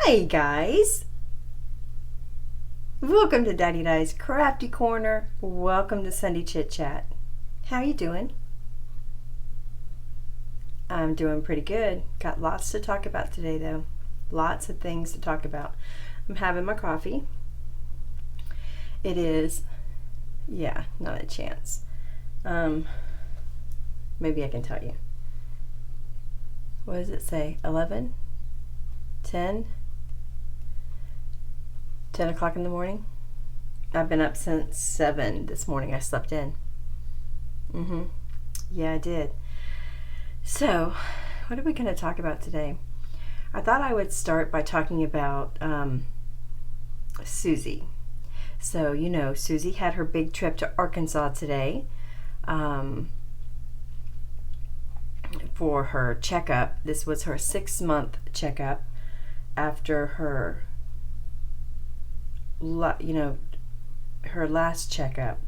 Hi guys, welcome to Daddy Di's Crafty Corner. Welcome to Sunday Chit Chat. How you doing? I'm doing pretty good. Got lots to talk about today though. Lots of things to talk about. I'm having my coffee. It is, not a chance. Maybe I can tell you. What does it say? 11? 10 o'clock in the morning. I've been up since 7 this morning. I slept in. Yeah, I did. So, what are we going to talk about today? I thought I would start by talking about Susie. So, Susie had her big trip to Arkansas today for her checkup. This was her 6-month checkup after her last checkup,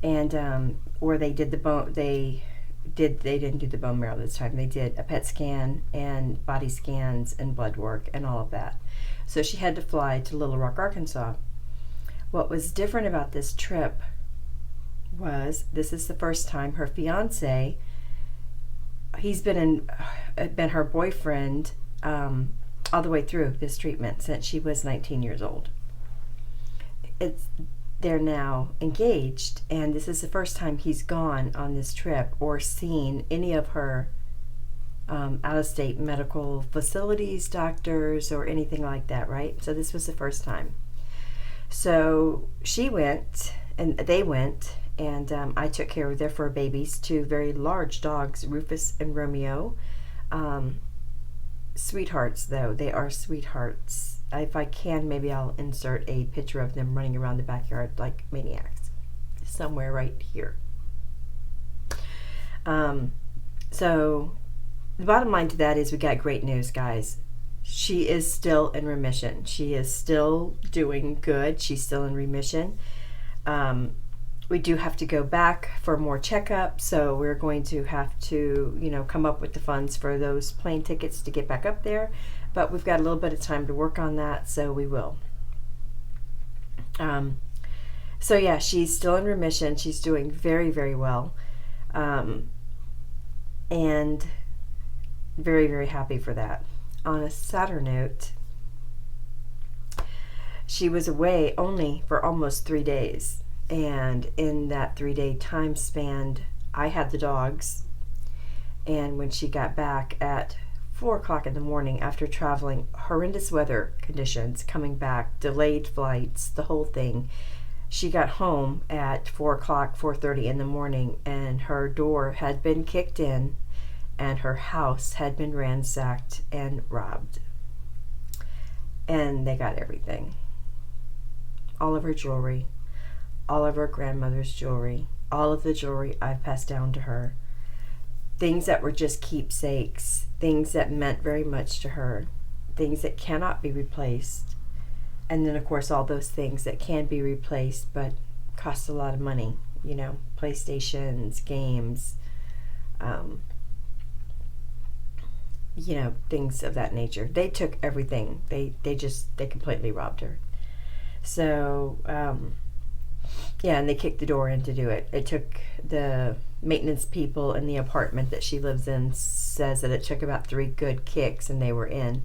and where they did the bone. They didn't do the bone marrow this time. They did a PET scan and body scans and blood work and all of that. So she had to fly to Little Rock, Arkansas. What was different about this trip was this is the first time her fiance, he's been her boyfriend all the way through this treatment since she was 19 years old. They're now engaged, and this is the first time he's gone on this trip or seen any of her out-of-state medical facilities, doctors, or anything like that, right? So this was the first time. So she went, and they went, and I took care of their fur babies, 2 very large dogs, Rufus and Romeo. Sweethearts, though. They are sweethearts. If I can, maybe I'll insert a picture of them running around the backyard like maniacs somewhere right here. So the bottom line to that is we got great news, guys. She is still in remission. She is still doing good. She's still in remission. We do have to go back for more checkups, so we're going to have to, come up with the funds for those plane tickets to get back up there. But we've got a little bit of time to work on that, so we will. So yeah, she's still in remission. She's doing very, very well, and very, very happy for that. On a sadder note, she was away only for almost 3 days. And in that 3-day time span, I had the dogs. And when she got back at 4 o'clock in the morning after traveling horrendous weather conditions, coming back, delayed flights, the whole thing, she got home at 4 o'clock, 4:30 in the morning, and her door had been kicked in and her house had been ransacked and robbed. And they got everything. All of her jewelry, all of her grandmother's jewelry, all of the jewelry I've passed down to her, things that were just keepsakes, things that meant very much to her, things that cannot be replaced, and then of course all those things that can be replaced but cost a lot of money, PlayStations, games, things of that nature. They took everything. They completely robbed her. So and they kicked the door in to do it. It took the maintenance people in the apartment that she lives in says that it took about 3 good kicks and they were in,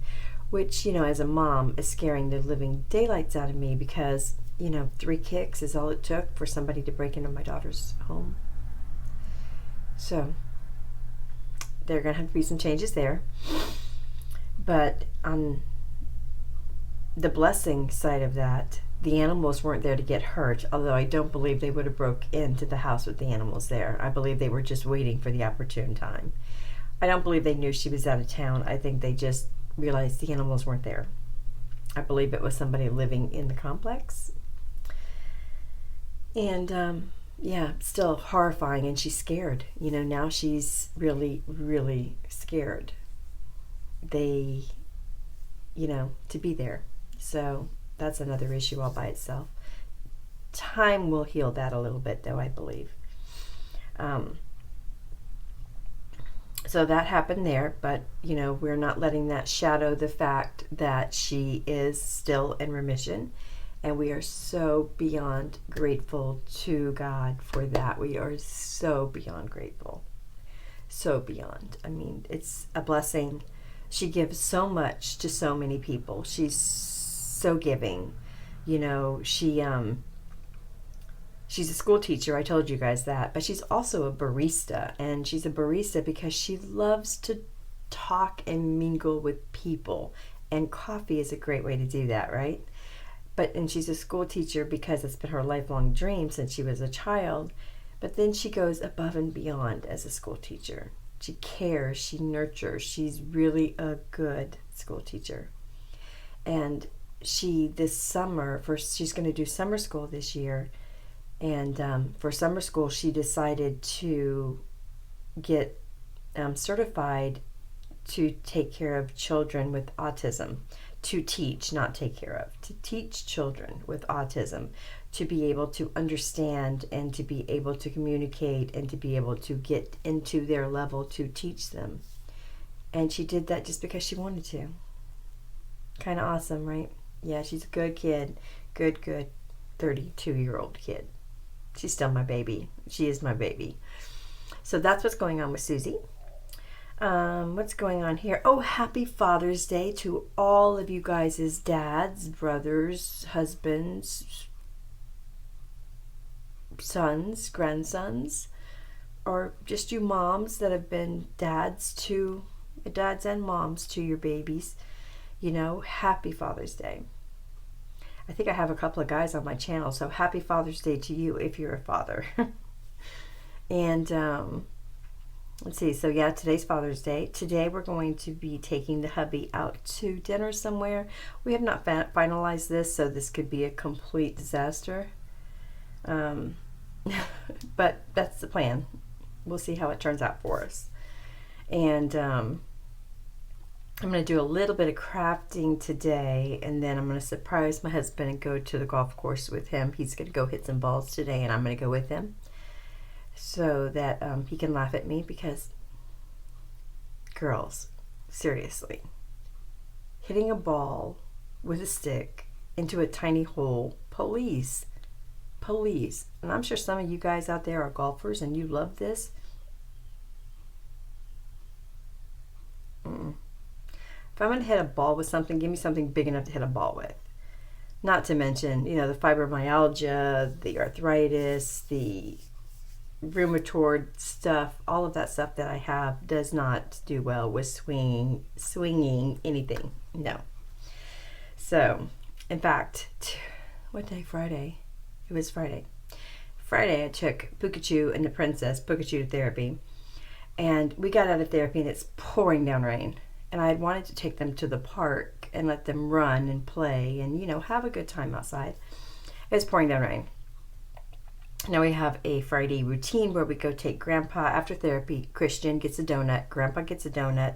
which, as a mom is scaring the living daylights out of me because, 3 kicks is all it took for somebody to break into my daughter's home. So there are going to have to be some changes there. But on the blessing side of that, the animals weren't there to get hurt, although I don't believe they would have broke into the house with the animals there. I believe they were just waiting for the opportune time. I don't believe they knew she was out of town. I think they just realized the animals weren't there. I believe it was somebody living in the complex. And still horrifying, and she's scared. Now she's really, really scared. They, to be there. So that's another issue all by itself. Time will heal that a little bit, though, I believe. So So that happened there, but we're not letting that shadow the fact that she is still in remission, and we are so beyond grateful to God for that. We are so beyond grateful. So beyond. I mean, it's a blessing. She gives so much to so many people. She's so giving. She's a school teacher, I told you guys that, but she's also a barista, and she's a barista because she loves to talk and mingle with people, and coffee is a great way to do that, right? And she's a school teacher because it's been her lifelong dream since she was a child, but then she goes above and beyond as a school teacher. She cares, she nurtures, she's really a good school teacher. And this summer, she's going to do summer school this year, and for summer school, she decided to get certified to take care of children with autism. To teach, not take care of. To teach children with autism, to be able to understand and to be able to communicate and to be able to get into their level to teach them. And she did that just because she wanted to. Kind of awesome, right? Yeah, she's a good kid. Good 32-year-old kid. She's still my baby. She is my baby. So that's what's going on with Susie. What's going on here? Oh, happy Father's Day to all of you guys' dads, brothers, husbands, sons, grandsons, or just you moms that have been dads and moms to your babies. Happy Father's Day. I think I have a couple of guys on my channel, so happy Father's Day to you if you're a father. And let's see, so yeah, today's Father's Day. Today we're going to be taking the hubby out to dinner somewhere. We have not finalized this, so this could be a complete disaster. But that's the plan. We'll see how it turns out for us. And I'm going to do a little bit of crafting today, and then I'm going to surprise my husband and go to the golf course with him. He's going to go hit some balls today, and I'm going to go with him so that he can laugh at me because, girls, seriously, hitting a ball with a stick into a tiny hole, police. And I'm sure some of you guys out there are golfers and you love this. If I'm going to hit a ball with something, give me something big enough to hit a ball with. Not to mention, the fibromyalgia, the arthritis, the rheumatoid stuff, all of that stuff that I have does not do well with swinging anything. No. So, in fact, what day? Friday. It was Friday. Friday I took Pikachu and the princess, Pikachu, to therapy. And we got out of therapy and it's pouring down rain. And I had wanted to take them to the park and let them run and play and, have a good time outside. It was pouring down rain. Now we have a Friday routine where we go take Grandpa after therapy. Christian gets a donut. Grandpa gets a donut.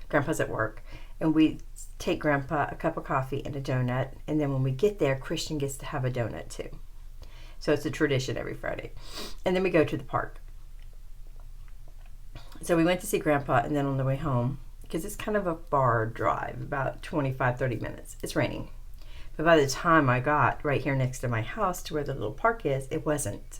Grandpa's at work. And we take Grandpa a cup of coffee and a donut. And then when we get there, Christian gets to have a donut too. So it's a tradition every Friday. And then we go to the park. So we went to see Grandpa, and then on the way home, because it's kind of a far drive, about 25-30 minutes. It's raining. But by the time I got right here next to my house to where the little park is, it wasn't.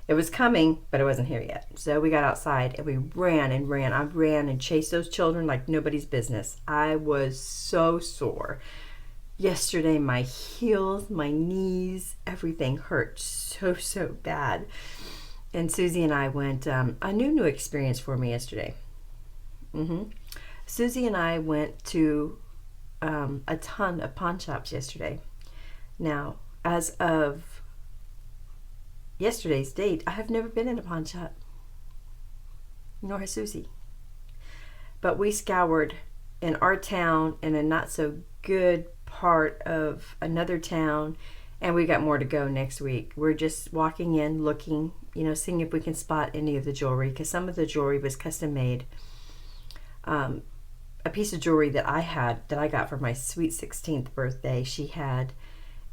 It was coming, but it wasn't here yet. So we got outside and we ran and ran. I ran and chased those children like nobody's business. I was so sore. Yesterday, my heels, my knees, everything hurt so bad. And Susie and I went, a new experience for me yesterday. Susie and I went to a ton of pawn shops yesterday. Now, as of yesterday's date, I have never been in a pawn shop, nor has Susie. But we scoured in our town and a not so good part of another town, and we got more to go next week. We're just walking in, looking, seeing if we can spot any of the jewelry, because some of the jewelry was custom made. A piece of jewelry that I got for my sweet 16th birthday, she had,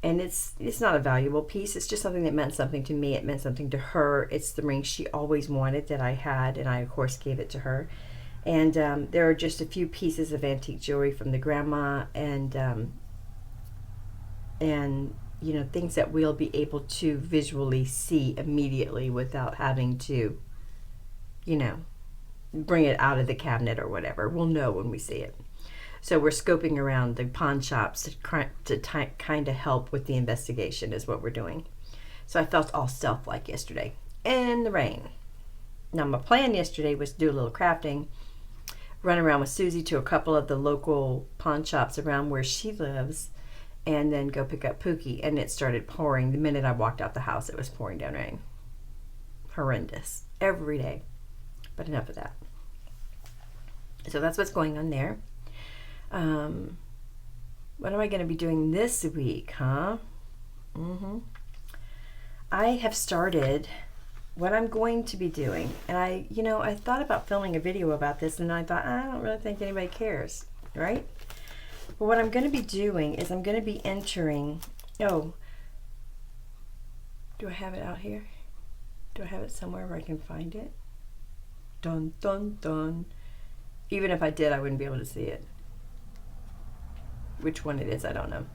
and it's not a valuable piece. It's just something that meant something to me. It meant something to her. It's the ring she always wanted that I had, and I of course gave it to her. And there are just a few pieces of antique jewelry from the grandma, and you know, things that we'll be able to visually see immediately without having to, you know, bring it out of the cabinet or whatever. We'll know when we see it. So we're scoping around the pawn shops to kind of help with the investigation is what we're doing. So I felt all stealth-like yesterday in the rain. Now my plan yesterday was to do a little crafting, run around with Susie to a couple of the local pawn shops around where she lives, and then go pick up Pookie. And it started pouring. The minute I walked out the house, it was pouring down rain. Horrendous. Every day. But enough of that. So that's what's going on there. What am I going to be doing this week, huh? I have started what I'm going to be doing. And I thought about filming a video about this, and I thought, I don't really think anybody cares, right? But what I'm going to be doing is I'm going to be entering, do I have it out here? Do I have it somewhere where I can find it? Dun, dun, dun. Even if I did, I wouldn't be able to see it. Which one it is, I don't know.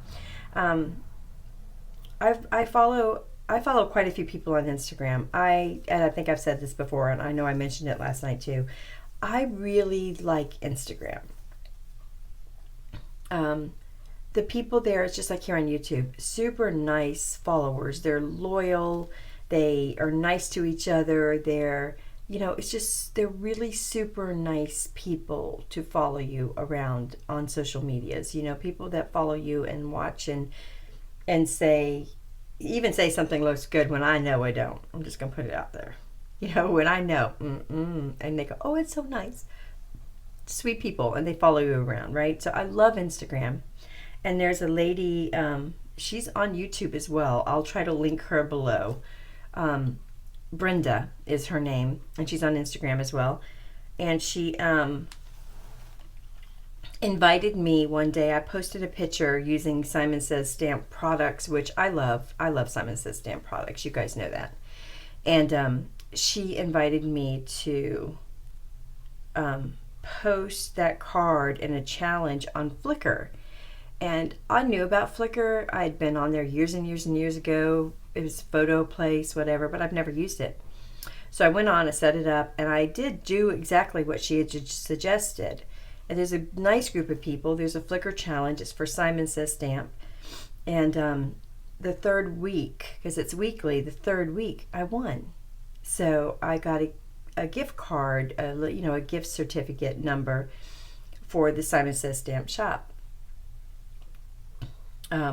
I follow quite a few people on Instagram. And I think I've said this before, and I know I mentioned it last night too. I really like Instagram. The people there, it's just like here on YouTube, super nice followers. They're loyal. They are nice to each other. They're really super nice people to follow you around on social medias. You know, people that follow you and watch and say something looks good when I know I don't. I'm just going to put it out there. You know, when I know, and they go, oh, it's so nice. Sweet people, and they follow you around, right? So I love Instagram. And there's a lady, she's on YouTube as well. I'll try to link her below. Brenda is her name, and she's on Instagram as well. And she invited me one day. I posted a picture using Simon Says Stamp products, which I love. I love Simon Says Stamp products. You guys know that. And she invited me to post that card in a challenge on Flickr. And I knew about Flickr. I had been on there years and years and years ago. It was photo place, whatever, but I've never used it. So I went on, I set it up, and I did do exactly what she had suggested. And there's a nice group of people. There's a Flickr challenge. It's for Simon Says Stamp. And the third week, because it's weekly, the third week, I won. So I got a gift card, a gift certificate number for the Simon Says Stamp shop,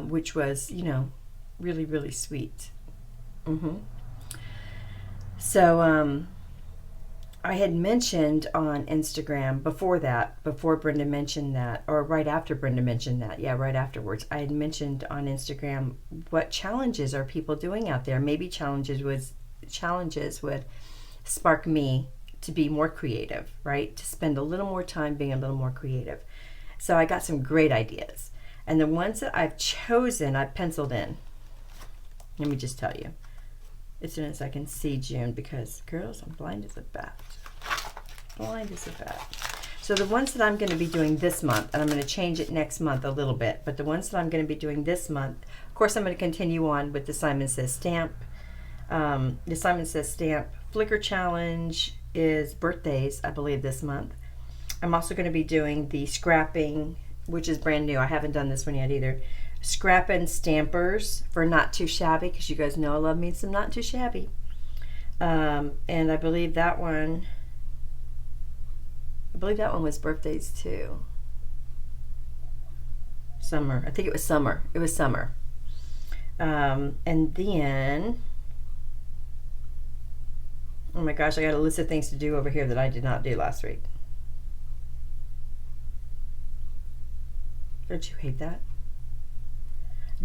which was, really, really sweet. So I had mentioned on Instagram before Brenda mentioned that, or right after Brenda mentioned that, right afterwards, I had mentioned on Instagram what challenges are people doing out there. Maybe challenges would spark me to be more creative, right? To spend a little more time being a little more creative. So I got some great ideas. And the ones that I've chosen, I've penciled in. Let me just tell you. As soon as I can see June, because, girls, I'm blind as a bat. Blind as a bat. So the ones that I'm going to be doing this month, and I'm going to change it next month a little bit, but the ones that I'm going to be doing this month, of course, I'm going to continue on with the Simon Says Stamp. The Simon Says Stamp Flickr Challenge is birthdays, I believe, this month. I'm also going to be doing the scrapping, which is brand new. I haven't done this one yet either. Scrapping Stampers for Not Too Shabby, because you guys know I love me some Not Too Shabby. And I believe that one was birthdays too. Summer. I think it was summer. It was summer. And then, oh my gosh, I got a list of things to do over here that I did not do last week. Don't you hate that?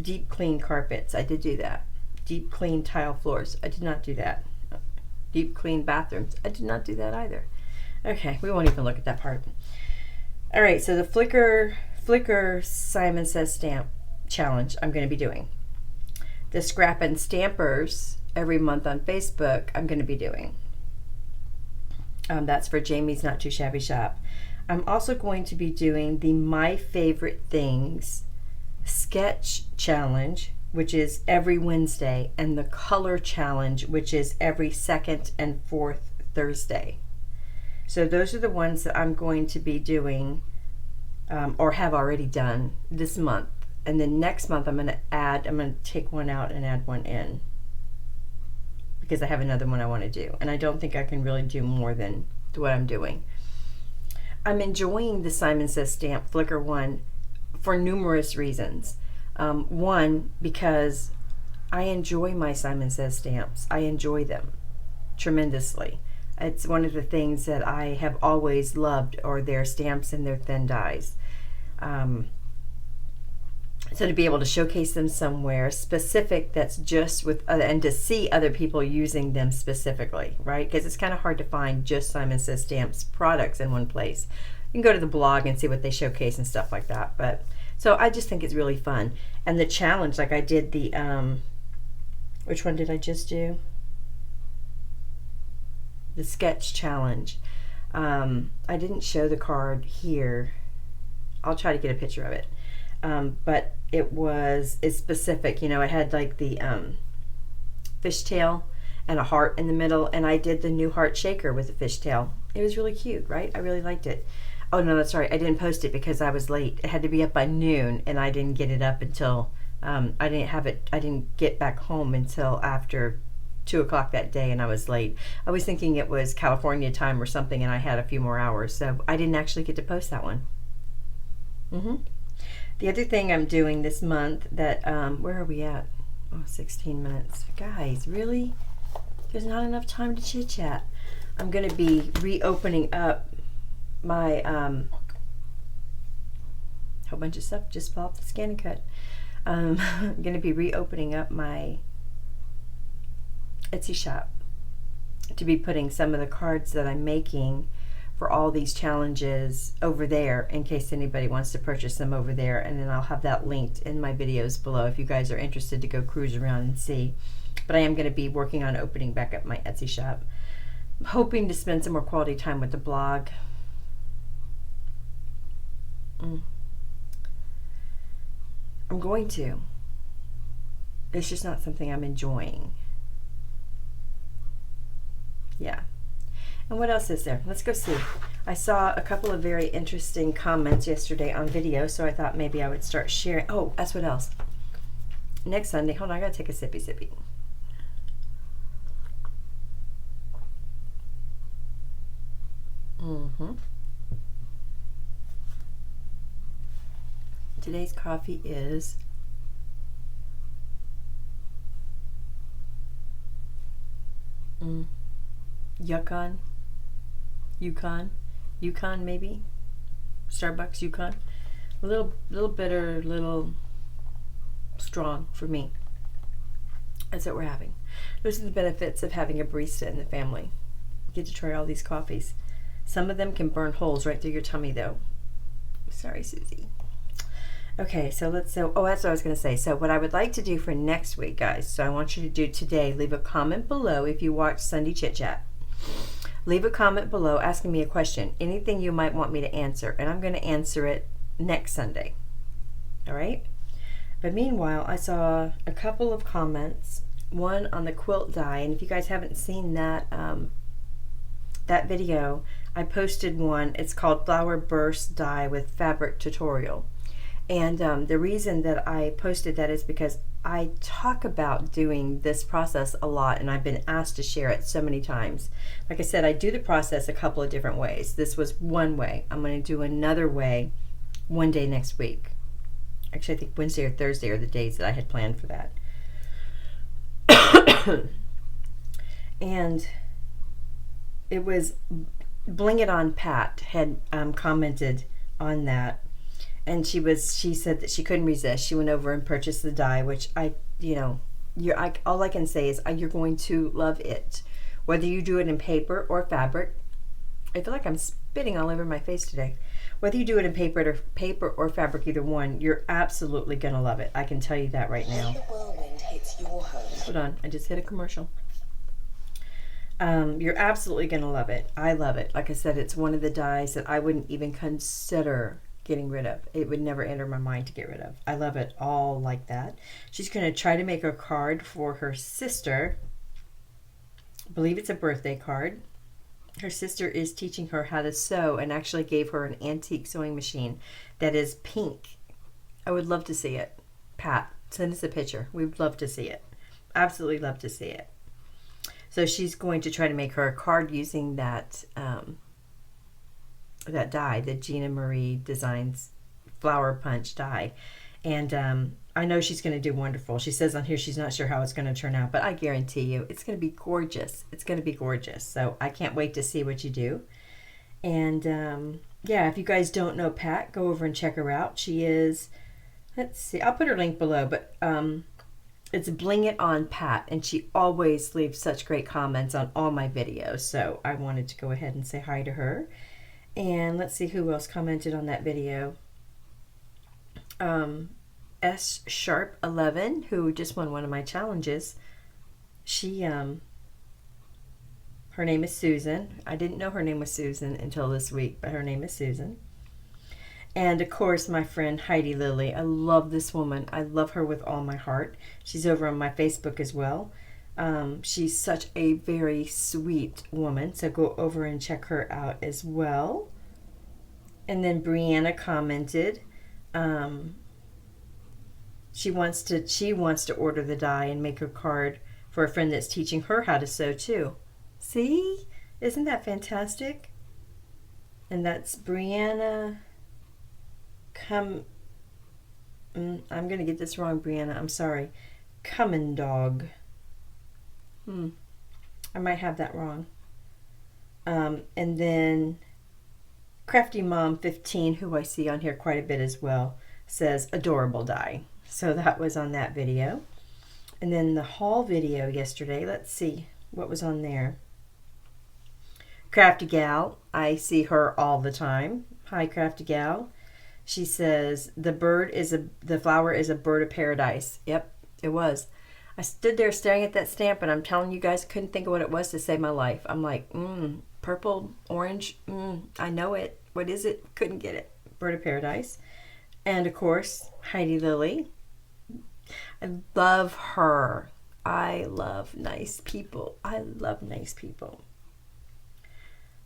Deep clean carpets. I did do that. Deep clean tile floors. I did not do that. Deep clean bathrooms. I did not do that either. Okay, we won't even look at that part. All right, so the Flickr Simon Says Stamp challenge I'm going to be doing. The Scrap and Stampers every month on Facebook I'm going to be doing. That's for Jamie's Not Too Shabby Shop. I'm also going to be doing the My Favorite Things sketch challenge, which is every Wednesday, and the color challenge, which is every second and fourth Thursday. So those are the ones that I'm going to be doing or have already done this month. And then next month I'm going to take one out and add one in, because I have another one I want to do. And I don't think I can really do more than what I'm doing. I'm enjoying the Simon Says Stamp Flickr one for numerous reasons. One, because I enjoy my Simon Says stamps. I enjoy them tremendously. It's one of the things that I have always loved, are their stamps and their thin dies. So to be able to showcase them somewhere specific, that's just with and to see other people using them specifically, right? Because it's kind of hard to find just Simon Says Stamps products in one place. You can go to the blog and see what they showcase and stuff like that. But so I just think it's really fun. And the challenge, like I did the which one did I just do? The sketch challenge. I didn't show the card here. I'll try to get a picture of it. But it's specific, you know. It had like the fishtail and a heart in the middle, and I did the new heart shaker with the fishtail. It was really cute, right? I really liked it. Oh no, that's right, I didn't post it because I was late. It had to be up by noon, and I didn't get it up until I didn't get back home until after 2 o'clock that day, and I was late. I was thinking it was California time or something, and I had a few more hours, so I didn't actually get to post that one. The other thing I'm doing this month that, where are we at? Oh, 16 minutes. Guys, really? There's not enough time to chit chat. I'm going to be reopening up my, whole bunch of stuff just fell off the Scan and Cut. I'm going to be reopening up my Etsy shop to be putting some of the cards that I'm making for all these challenges over there, in case anybody wants to purchase them over there, and then I'll have that linked in my videos below if you guys are interested to go cruise around and see. But I am going to be working on opening back up my Etsy shop. I'm hoping to spend some more quality time with the blog. I'm going to. It's just not something I'm enjoying. Yeah. And what else is there? Let's go see. I saw a couple of very interesting comments yesterday on video, so I thought maybe I would start sharing. Oh, that's what else. Next Sunday, hold on, I gotta take a sippy. Today's coffee is Yukon maybe, Starbucks Yukon, a little bitter, little strong for me. That's what we're having. Those are the benefits of having a barista in the family. You get to try all these coffees. Some of them can burn holes right through your tummy though. Sorry, Susie. Okay, so that's what I was going to say. So what I would like to do for next week, guys, so I want you to do today, leave a comment below if you watch Sunday Chit Chat. Leave a comment below asking me a question, anything you might want me to answer, and I'm going to answer it next Sunday. All right? But meanwhile, I saw a couple of comments, one on the quilt die, and if you guys haven't seen that that video, I posted one. It's called Flower Burst Die with Fabric Tutorial. And the reason that I posted that is because I talk about doing this process a lot, and I've been asked to share it so many times. Like I said, I do the process a couple of different ways. This was one way. I'm going to do another way one day next week. Actually, I think Wednesday or Thursday are the days that I had planned for that. And it was Bling It On Pat had commented on that. And she said that she couldn't resist. She went over and purchased the die, which all I can say is you're going to love it. Whether you do it in paper or fabric. I feel like I'm spitting all over my face today. Whether you do it in paper or fabric, either one, you're absolutely going to love it. I can tell you that right now. Hold on, I just hit a commercial. You're absolutely going to love it. I love it. Like I said, it's one of the dyes that I wouldn't even consider getting rid of. It would never enter my mind to get rid of. I love it all like that. She's going to try to make a card for her sister. I believe it's a birthday card. Her sister is teaching her how to sew and actually gave her an antique sewing machine that is pink. I would love to see it. Pat, send us a picture. We'd love to see it. Absolutely love to see it. So she's going to try to make her a card using that that dye, the Gina Marie Designs Flower Punch dye. And I know she's going to do wonderful. She says on here she's not sure how it's going to turn out, but I guarantee you it's going to be gorgeous. It's going to be gorgeous. So I can't wait to see what you do. And yeah, if you guys don't know Pat, go over and check her out. She is, let's see, I'll put her link below, but it's Bling It On Pat, and she always leaves such great comments on all my videos. So I wanted to go ahead and say hi to her. And let's see who else commented on that video. S Sharp 11, who just won one of my challenges. She her name is Susan. I didn't know her name was Susan until this week, but her name is Susan. And of course, my friend Heidi Lily. I love this woman. I love her with all my heart. She's over on my Facebook as well. She's such a very sweet woman, so go over and check her out as well. And then Brianna commented, she wants to order the dye and make a card for a friend that's teaching her how to sew too. See? Isn't that fantastic? And that's Brianna. I'm going to get this wrong, Brianna. I'm sorry. Common Dog. I might have that wrong. And then Crafty Mom 15, who I see on here quite a bit as well, says adorable dye. So that was on that video. And then the haul video yesterday, let's see what was on there. Crafty Gal, I see her all the time. Hi, Crafty Gal. She says the flower is a bird of paradise. Yep, it was. I stood there staring at that stamp, and I'm telling you guys, I couldn't think of what it was to save my life. I'm like, purple, orange, I know it. What is it? Couldn't get it. Bird of paradise. And of course, Heidi Lily. I love her. I love nice people. I love nice people.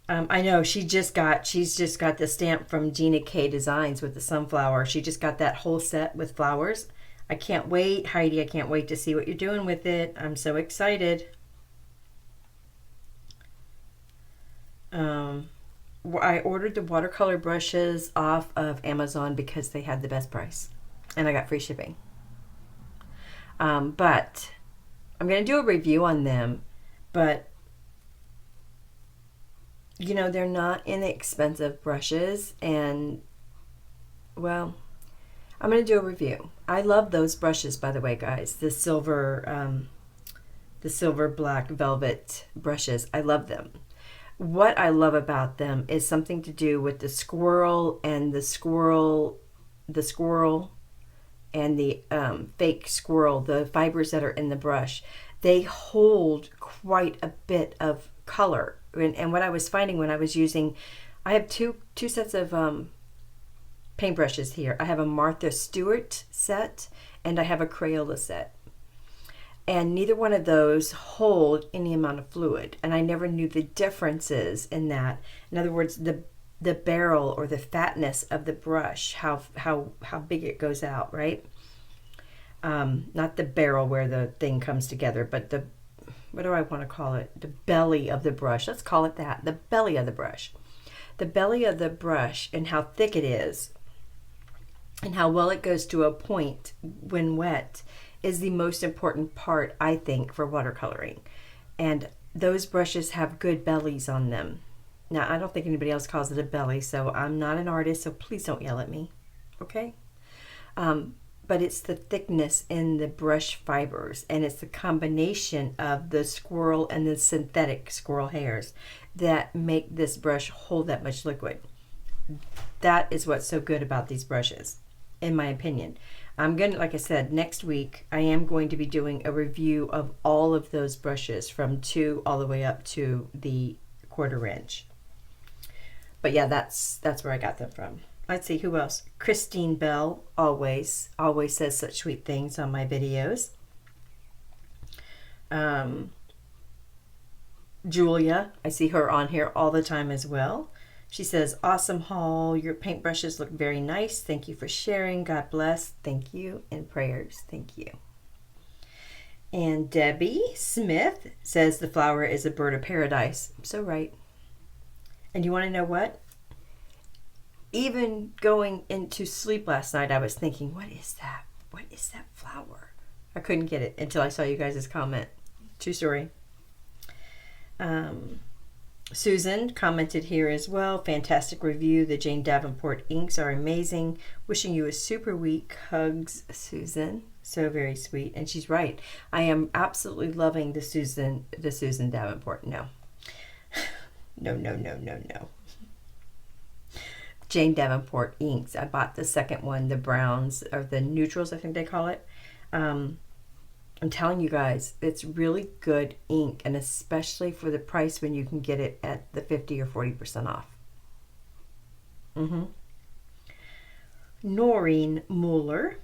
I know she's just got the stamp from Gina K Designs with the sunflower. She just got that whole set with flowers. I can't wait, Heidi. I can't wait to see what you're doing with it. I'm so excited. I ordered the watercolor brushes off of Amazon because they had the best price, and I got free shipping. But I'm going to do a review on them, but you know, they're not inexpensive brushes, and well, I'm going to do a review. I love those brushes, by the way, guys. The silver black velvet brushes. I love them. What I love about them is something to do with the squirrel and the fake squirrel, the fibers that are in the brush. They hold quite a bit of color. And what I was finding when I was using, I have two sets of paintbrushes here. I have a Martha Stewart set and I have a Crayola set. And neither one of those hold any amount of fluid. And I never knew the differences in that. In other words, the barrel or the fatness of the brush, how big it goes out, right? Not the barrel where the thing comes together, but the, what do I want to call it? The belly of the brush. Let's call it that. The belly of the brush. The belly of the brush and how thick it is and how well it goes to a point when wet is the most important part, I think, for watercoloring. And those brushes have good bellies on them. Now, I don't think anybody else calls it a belly, so I'm not an artist, so please don't yell at me, okay? But it's the thickness in the brush fibers, and it's the combination of the squirrel and the synthetic squirrel hairs that make this brush hold that much liquid. That is what's so good about these brushes, in my opinion. I'm going to, like I said, next week I am going to be doing a review of all of those brushes from 2 all the way up to the 1/4 inch. But yeah, that's where I got them from. Let's see, who else? Christine Bell always says such sweet things on my videos. Julia, I see her on here all the time as well. She says, awesome haul. Your paintbrushes look very nice. Thank you for sharing. God bless. Thank you. And prayers. Thank you. And Debbie Smith says the flower is a bird of paradise. So right. And you want to know what? Even going into sleep last night, I was thinking, what is that? What is that flower? I couldn't get it until I saw you guys' comment. True story. Susan commented here as well. Fantastic review. The Jane Davenport inks are amazing. Wishing you a super week. Hugs, Susan. So very sweet. And she's right. I am absolutely loving the Susan Davenport. No. No. Jane Davenport inks. I bought the second one, the browns, or the neutrals, I think they call it. I'm telling you guys, it's really good ink, and especially for the price when you can get it at the 50 or 40% off. Noreen Mueller,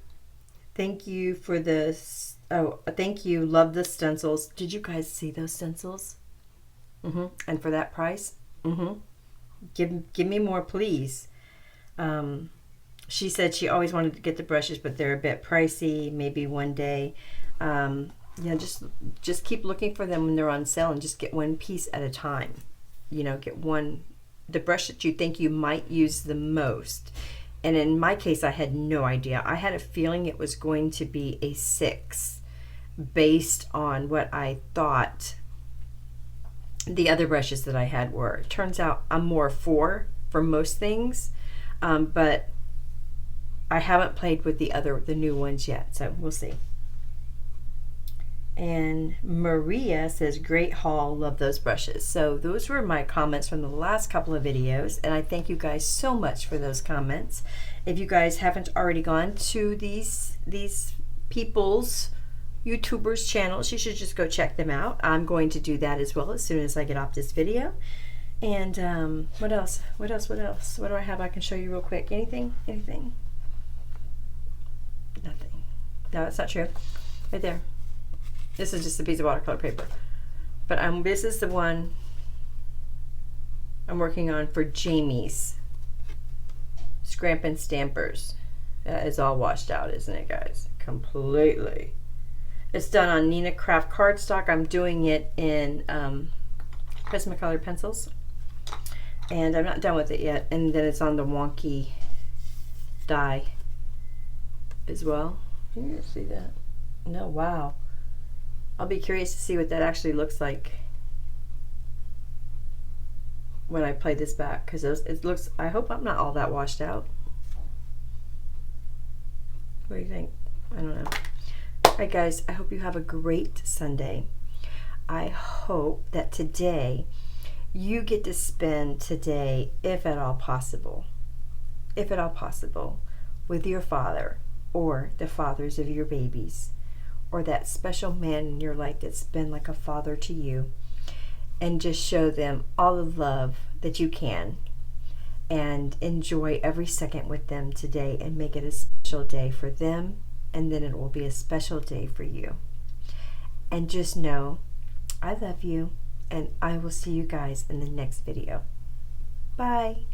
thank you for this. Oh, thank you. Love the stencils. Did you guys see those stencils? And for that price, give me more, please. She said she always wanted to get the brushes, but they're a bit pricey. Maybe one day. Just keep looking for them when they're on sale, and just get one piece at a time. Get the brush that you think you might use the most. And in my case, I had no idea. I had a feeling it was going to be a 6 based on what I thought the other brushes that I had were. It turns out I'm more 4 for most things, but I haven't played with the new ones yet, so we'll see. And Maria says, great haul, love those brushes. So those were my comments from the last couple of videos, and I thank you guys so much for those comments. If you guys haven't already gone to these people's YouTubers channels, you should just go check them out. I'm going to do that as well as soon as I get off this video. And what else? What do I have I can show you real quick? Anything? Nothing. No, that's not true. Right there. This is just a piece of watercolor paper. But this is the one I'm working on for Jamie's Scrampin' Stampers. That is all washed out, isn't it, guys? Completely. It's done on Nina Craft cardstock. I'm doing it in Prismacolor pencils. And I'm not done with it yet. And then it's on the wonky die as well. Can you see that? No, wow. I'll be curious to see what that actually looks like when I play this back, because it looks, I hope I'm not all that washed out. What do you think? I don't know. Alright guys, I hope you have a great Sunday. I hope that today you get to spend today, if at all possible, with your father or the fathers of your babies, or that special man in your life that's been like a father to you, and just show them all the love that you can, and enjoy every second with them today, and make it a special day for them, and then it will be a special day for you. And just know I love you, and I will see you guys in the next video. Bye.